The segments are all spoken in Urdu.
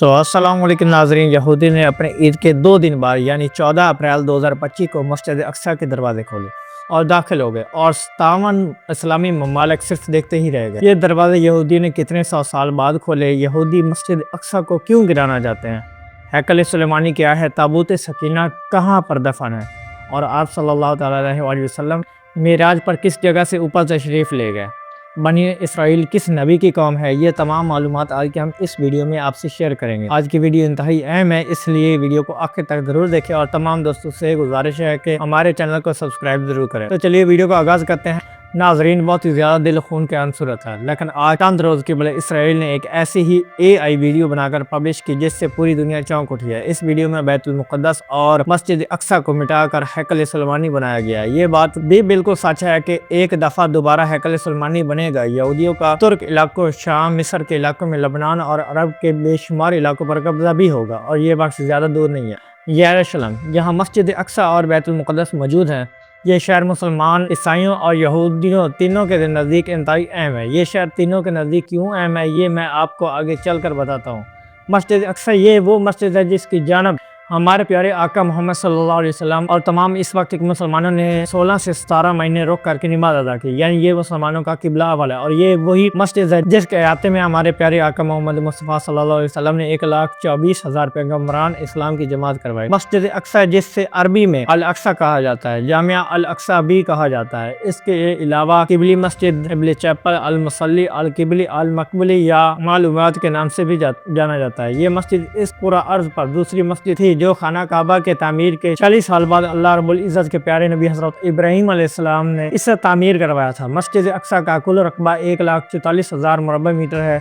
تو السلام علیکم ناظرین، یہودی نے اپنے عید کے 2 دن بعد یعنی 14 اپریل 2025 کو مسجد اقصی کے دروازے کھولے اور داخل ہو گئے، اور 57 اسلامی ممالک صرف دیکھتے ہی رہ گئے۔ یہ دروازے یہودی نے کتنے سو سال بعد کھولے؟ یہودی مسجد اقصی کو کیوں گرانا چاہتے ہیں؟ ہیکل سلیمانی کیا ہے؟ تابوت سکینہ کہاں پر دفن ہے؟ اور آپ صلی اللہ علیہ وآلہ وسلم معراج پر کس جگہ سے اوپر تشریف لے گئے؟ بنی اسرائیل کس نبی کی قوم ہے؟ یہ تمام معلومات آج کے ہم اس ویڈیو میں آپ سے شیئر کریں گے۔ آج کی ویڈیو انتہائی اہم ہے، اس لیے ویڈیو کو آخر تک ضرور دیکھیں، اور تمام دوستوں سے گزارش ہے کہ ہمارے چینل کو سبسکرائب ضرور کریں۔ تو چلیے ویڈیو کو آغاز کرتے ہیں۔ ناظرین، بہت ہی زیادہ دل خون کے عنصرت ہے، لیکن آج چند روز قبل اسرائیل نے ایک ایسی ہی AI ویڈیو بنا کر پبلش کی جس سے پوری دنیا چونک اٹھی ہے۔ اس ویڈیو میں بیت المقدس اور مسجد اقصی کو مٹا کر ہیکل سلیمانی بنایا گیا ہے۔ یہ بات بھی بالکل سچ ہے کہ ایک دفعہ دوبارہ ہیکل سلیمانی بنے گا۔ یہودیوں کا ترک علاقوں، شام، مصر کے علاقوں میں، لبنان اور عرب کے بے شمار علاقوں پر قبضہ بھی ہوگا، اور یہ وقت زیادہ دور نہیں ہے۔ یروشلم، جہاں مسجد اقصی اور بیت المقدس موجود ہیں، یہ شہر مسلمان، عیسائیوں اور یہودیوں تینوں کے نزدیک انتہائی اہم ہے۔ یہ شہر تینوں کے نزدیک کیوں اہم ہے، یہ میں آپ کو آگے چل کر بتاتا ہوں۔ مسجد اقصی یہ وہ مسجد ہے جس کی جانب ہمارے پیارے آقا محمد صلی اللہ علیہ وسلم اور تمام اس وقت کے مسلمانوں نے 16 سے 17 مہینے رک کر کے نماز ادا کی، یعنی یہ مسلمانوں کا قبلہ اول ہے، اور یہ وہی مسجد ہے جس کے احاطے میں ہمارے پیارے آقا محمد مصطفیٰ صلی اللہ علیہ وسلم نے 1,24,000 پیغمبران اسلام کی جماعت کروائی۔ مسجد اقصی، جس سے عربی میں الاقصی کہا جاتا ہے، جامعہ الاقصی بھی کہا جاتا ہے، اس کے علاوہ قبلی مسجد، قبلی چیپل، المصلی، القبلی، المقبلی یا معلومات کے نام سے بھی جانا جاتا ہے۔ یہ مسجد اس پورا عرض پر دوسری مسجد تھی جو خانہ کعبہ کے تعمیر کے 40 سال بعد اللہ رب العزت کے پیارے نبی حضرت ابراہیم علیہ السلام نے اسے تعمیر کروایا تھا۔ مسجد اقصی کا کل رقبہ 1,44,000 مربع میٹر ہے۔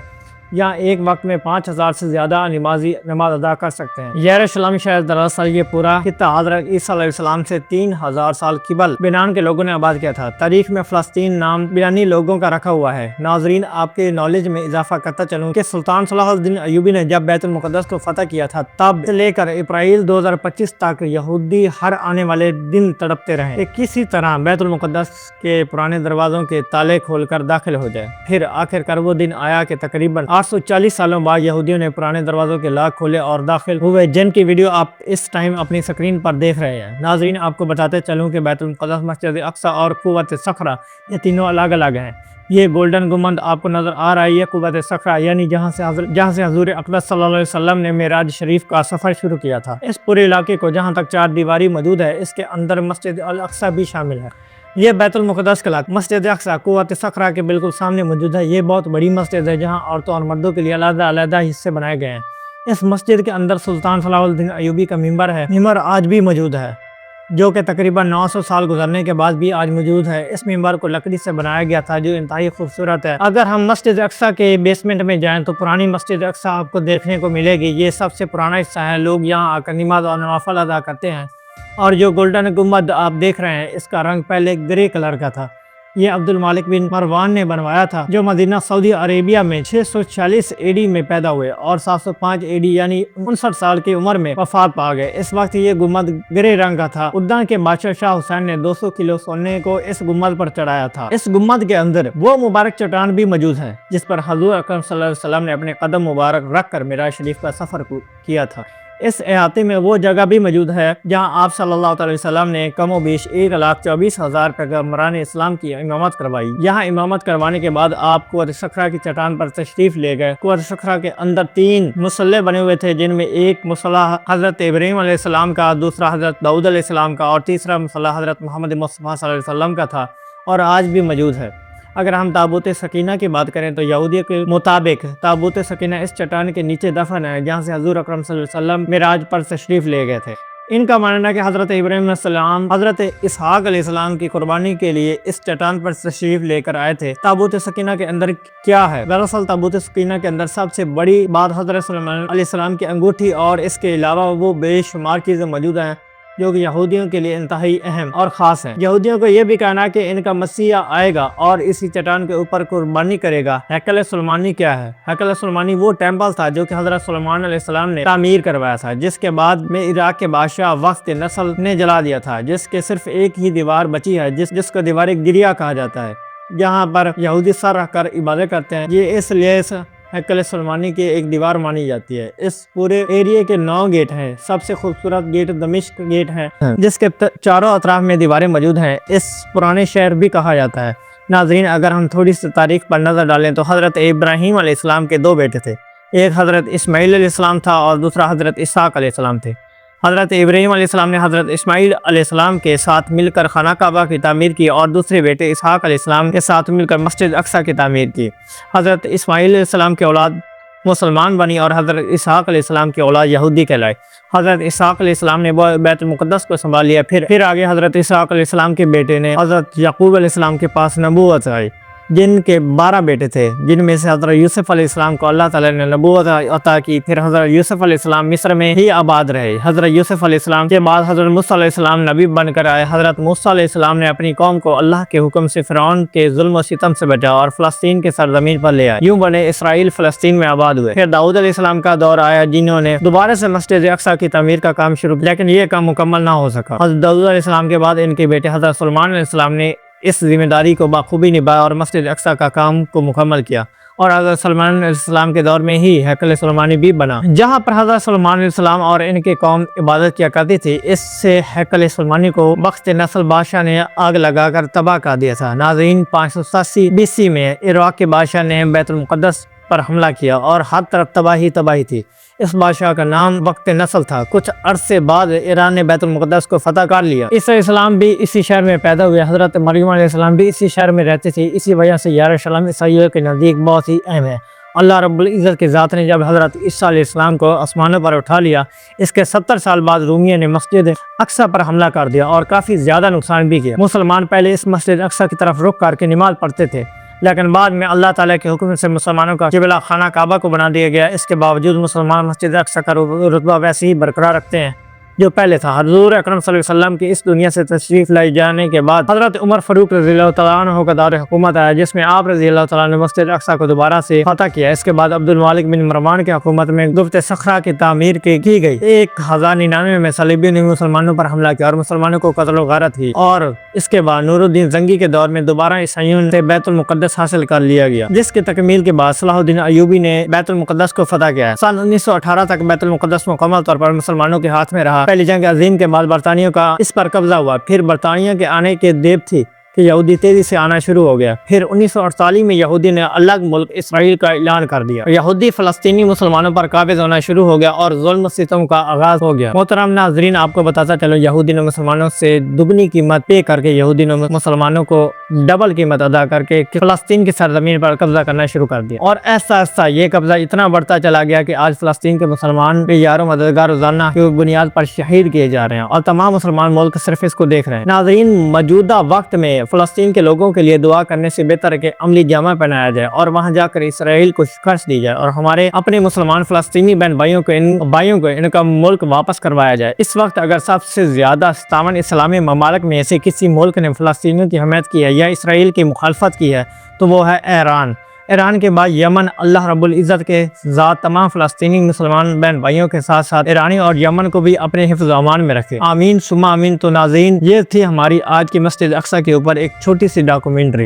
یہاں ایک وقت میں 5,000 سے زیادہ نمازی نماز ادا کر سکتے ہیں۔ یروشلم شہر دراصل یہ پورا خطہ حضرت عیسیٰ علیہ السلام سے 3,000 سال قبل بنان کے لوگوں نے آباد کیا تھا۔ تاریخ میں فلسطین نام بنانی لوگوں کا رکھا ہوا ہے۔ ناظرین، آپ کے نالج میں اضافہ کرتا چلوں کہ سلطان صلاح الدین ایوبی نے جب بیت المقدس کو فتح کیا تھا، تب سے لے کر اپریل 2025 تک یہودی ہر آنے والے دن تڑپتے رہے کہ کسی طرح بیت المقدس کے پرانے دروازوں کے تالے کھول کر داخل ہو جائے۔ پھر آخر کر وہ دن آیا کہ تقریباً 840 سالوں بعد یہودیوں نے پرانے دروازوں کے لاک کھولے اور داخل ہوئے، جن کی ویڈیو آپ اس ٹائم اپنی سکرین پر دیکھ رہے ہیں۔ ناظرین، آپ کو بتاتے چلوں کہ بیت المقدس، مسجد اقصی اور قوت صخرہ یہ تینوں الگ الگ ہیں۔ یہ گولڈن گنبد آپ کو نظر آ رہا ہے، یہ قوت صخرہ یعنی جہاں سے حضور اقدس صلی اللہ علیہ وسلم نے معراج شریف کا سفر شروع کیا تھا۔ اس پورے علاقے کو جہاں تک 4 دیواری موجود ہے، اس کے اندر مسجد الاقصی بھی شامل ہے۔ یہ بیت المقدس کا علاقہ مسجد اقصی قوت صخرہ کے بالکل سامنے موجود ہے۔ یہ بہت بڑی مسجد ہے جہاں عورتوں اور مردوں کے لیے علیحدہ علیحدہ حصے بنائے گئے ہیں۔ اس مسجد کے اندر سلطان صلاح الدین ایوبی کا ممبر ہے۔ ممبر آج بھی موجود ہے، جو کہ تقریباً 900 سال گزرنے کے بعد بھی آج موجود ہے۔ اس ممبر کو لکڑی سے بنایا گیا تھا، جو انتہائی خوبصورت ہے۔ اگر ہم مسجد اقصی کے بیسمنٹ میں جائیں تو پرانی مسجد اقصی آپ کو دیکھنے کو ملے گی۔ یہ سب سے پرانا حصہ ہے، لوگ یہاں آ کر نماز اور نوافل ادا کرتے ہیں۔ اور جو گولڈن گنبد آپ دیکھ رہے ہیں، اس کا رنگ پہلے گرے کلر کا تھا۔ یہ عبد المالک بن مروان نے بنوایا تھا، جو مدینہ سعودی عربیہ میں 646 AD میں پیدا ہوئے اور 705 AD یعنی 59 سال کی عمر میں وفات پا گئے۔ اس وقت یہ گنبد گرے رنگ کا تھا۔ اردن کے بادشاہ شاہ حسین نے 200 کلو سونے کو اس گنبد پر چڑھایا تھا۔ اس گنبد کے اندر وہ مبارک چٹان بھی موجود ہے جس پر حضور اکرم صلی اللہ علیہ وسلم نے اپنے قدم مبارک رکھ کر معراج شریف کا سفر کیا تھا۔ اس احاطے میں وہ جگہ بھی موجود ہے جہاں آپ صلی اللہ علیہ وسلم نے کم و بیش 1,24,000 پیغمبران اسلام کی امامت کروائی۔ یہاں امامت کروانے کے بعد آپ قوت صخرہ کی چٹان پر تشریف لے گئے۔ قوت صخرہ کے اندر 3 مصلے بنے ہوئے تھے، جن میں ایک مصلی حضرت ابراہیم علیہ السلام کا، دوسرا حضرت داؤد علیہ السلام کا، اور تیسرا مصلی حضرت محمد مصطفیٰ صلی اللہ علیہ وسلم کا تھا، اور آج بھی موجود ہے۔ اگر ہم تابوت سکینہ کی بات کریں تو یہودیوں کے مطابق تابوت سکینہ اس چٹان کے نیچے دفن ہے جہاں سے حضور اکرم صلی اللہ علیہ وسلم معراج پر تشریف لے گئے تھے۔ ان کا ماننا ہے کہ حضرت ابراہیم علیہ السلام حضرت اسحاق علیہ السلام کی قربانی کے لیے اس چٹان پر تشریف لے کر آئے تھے۔ تابوت سکینہ کے اندر کیا ہے؟ دراصل تابوت سکینہ کے اندر سب سے بڑی بات حضرت سلیمان علیہ السلام کی انگوٹھی اور اس کے علاوہ وہ بے شمار چیزیں موجود ہیں جو کہ یہودیوں کے لیے انتہائی اہم اور خاص ہیں۔ یہودیوں کو یہ بھی کہنا ہے کہ ان کا مسیح آئے گا اور اسی چٹان کے اوپر قربانی کرے گا۔ ہیکل سلیمانی کیا ہے؟ ہیکل سلیمانی وہ ٹیمپل تھا جو کہ حضرت سلیمان علیہ السلام نے تعمیر کروایا تھا، جس کے بعد میں عراق کے بادشاہ وقت نسل نے جلا دیا تھا، جس کے صرف ایک ہی دیوار بچی ہے، جس کو دیوار گریا کہا جاتا ہے، جہاں پر یہودی سر رکھ کر عبادت کرتے ہیں۔ یہ اس لیے ہیکل سلیمانی کی ایک دیوار مانی جاتی ہے۔ اس پورے ایریے کے 9 گیٹ ہیں۔ سب سے خوبصورت گیٹ دمشق گیٹ ہے جس کے چاروں اطراف میں دیواریں موجود ہیں۔ اس پرانے شہر بھی کہا جاتا ہے۔ ناظرین، اگر ہم تھوڑی سی تاریخ پر نظر ڈالیں تو حضرت ابراہیم علیہ السلام کے 2 بیٹے تھے۔ ایک حضرت اسماعیل علیہ السلام تھا اور دوسرا حضرت اسحاق علیہ السلام تھے۔ حضرت ابراہیم علیہ السلام نے حضرت اسماعیل علیہ السلام کے ساتھ مل کر خانہ کعبہ کی تعمیر کی اور دوسرے بیٹے اسحاق علیہ السلام کے ساتھ مل کر مسجد اقصی کی تعمیر کی۔ حضرت اسماعیل علیہ السلام کی اولاد مسلمان بنی اور حضرت اسحاق علیہ السلام کی اولاد یہودی کہلائے۔ حضرت اسحاق علیہ السلام نے بیت المقدس کو سنبھال لیا۔ پھر آگے حضرت اسحاق علیہ السلام کے بیٹے نے حضرت یعقوب علیہ السلام کے پاس نبوت آئی، جن کے 12 بیٹے تھے، جن میں سے حضرت یوسف علیہ السلام کو اللہ تعالیٰ نے نبوت عطا کی۔ پھر حضرت یوسف علیہ السلام مصر میں ہی آباد رہے۔ حضرت یوسف علیہ السلام کے بعد حضرت موسیٰ علیہ السلام نبی بن کر آئے۔ حضرت موسیٰ علیہ السلام نے اپنی قوم کو اللہ کے حکم سے فرعون کے ظلم و ستم سے بچا اور فلسطین کے سرزمین پر لے آئے۔ یوں بنے اسرائیل فلسطین میں آباد ہوئے۔ پھر داؤد علیہ السلام کا دور آیا، جنہوں نے دوبارہ سے مسجد اقصی کی تعمیر کا کام شروع کیا، لیکن یہ کام مکمل نہ ہو سکا۔ حضرت داؤد علیہ السلام کے بعد ان کے بیٹے حضرت سلیمان علیہ السلام نے اس ذمہ داری کو بخوبی نبھایا اور مسجد اقصی کا کام کو مکمل کیا، اور حضرت سلیمان علیہ السلام کے دور میں ہی ہیکل سلیمانی بھی بنا، جہاں پر حضرت سلیمان علیہ السلام اور ان کے قوم عبادت کیا کرتی تھی۔ اس سے ہیکل سلیمانی کو بخت نسل بادشاہ نے آگ لگا کر تباہ کر دیا تھا۔ ناظرین، 587 BC میں عراق کے بادشاہ نے بیت المقدس پر حملہ کیا اور ہر طرف تباہی تھی۔ اس بادشاہ کا نام بخت نسل تھا۔ کچھ عرصے بعد ایران نے بیت المقدس کو فتح کر لیا۔ عیسیٰ علیہ السلام بھی اسی شہر میں پیدا ہوئے۔ حضرت مریم علیہ السلام بھی اسی شہر میں رہتے تھے۔ اسی وجہ سے یروشلم عیسائیوں کے نزدیک بہت ہی اہم ہے۔ اللہ رب العزت کی ذات نے جب حضرت عیسیٰ علیہ السلام کو آسمانوں پر اٹھا لیا، اس کے 70 سال بعد رومیوں نے مسجد اقصی پر حملہ کر دیا اور کافی زیادہ نقصان بھی کیا۔ مسلمان پہلے اس مسجد اقصی کی طرف رخ کر کے نماز پڑھتے تھے، لیکن بعد میں اللہ تعالیٰ کے حکم سے مسلمانوں کا قبلہ خانہ کعبہ کو بنا دیا گیا۔ اس کے باوجود مسلمان مسجد اقصی کا رتبہ ویسے ہی برقرار رکھتے ہیں جو پہلے تھا۔ حضور اکرم صلی اللہ علیہ وسلم کی اس دنیا سے تشریف لائے جانے کے بعد حضرت عمر فاروق رضی اللہ تعالیٰ عنہ کا دور حکومت آیا، جس میں آپ رضی اللہ تعالیٰ نے مسجد اقصی کو دوبارہ سے فتح کیا۔ اس کے بعد عبد المالک بن مروان کی حکومت میں گفت صخرہ کی تعمیر کی گئی۔ 1099 میں صلیبیوں نے مسلمانوں پر حملہ کیا اور مسلمانوں کو قتل و غارت کی، اور اس کے بعد نور الدین زنگی کے دور میں دوبارہ عیسائیوں سے بیت المقدس حاصل کر لیا گیا، جس کی تکمیل کے بعد صلاح الدین ایوبی نے بیت المقدس کو فتح کیا۔ سن 1918 تک بیت المقدس مکمل طور پر مسلمانوں کے ہاتھ میں رہا۔ پہلی جنگ عظیم کے بعد برطانیہ کا اس پر قبضہ ہوا۔ پھر برطانیہ کے آنے کے دیب تھی کہ یہودی تیزی سے آنا شروع ہو گیا۔ پھر 1948 میں یہودی نے الگ ملک اسرائیل کا اعلان کر دیا۔ یہودی فلسطینی مسلمانوں پر قابض ہونا شروع ہو گیا اور ظلم و ستم کا آغاز ہو گیا۔ محترم ناظرین، آپ کو بتاتا چلو، یہودی نے مسلمانوں سے دگنی قیمت پے کر کے یہودی نے مسلمانوں کو ڈبل قیمت ادا کر کے فلسطین کی سرزمین پر قبضہ کرنا شروع کر دیا، اور ایسا ایسا یہ قبضہ اتنا بڑھتا چلا گیا کہ آج فلسطین کے مسلمان بے یار و مددگار روزانہ کی بنیاد پر شہید کیے جا رہے ہیں، اور تمام مسلمان ملک صرف اس کو دیکھ رہے ہیں۔ ناظرین، موجودہ وقت میں فلسطین کے لوگوں کے لیے دعا کرنے سے بہتر ہے کہ عملی جامہ پہنایا جائے اور وہاں جا کر اسرائیل کو شکست دی جائے اور ہمارے اپنے مسلمان فلسطینی بہن بھائیوں کو ان کا ملک واپس کروایا جائے۔ اس وقت اگر سب سے زیادہ 57 اسلامی ممالک میں سے کسی ملک نے فلسطینیوں کی حمایت کی ہے یا اسرائیل کی مخالفت کی ہے تو وہ ہے ایران کے بعد یمن۔ اللہ رب العزت کے ذات تمام فلسطینی مسلمان بہن بھائیوں کے ساتھ ساتھ ایرانی اور یمن کو بھی اپنے حفظ و امان میں رکھے، آمین ثم آمین۔ تو ناظرین، یہ تھی ہماری آج کی مسجد اقصی کے اوپر ایک چھوٹی سی ڈاکومنٹری۔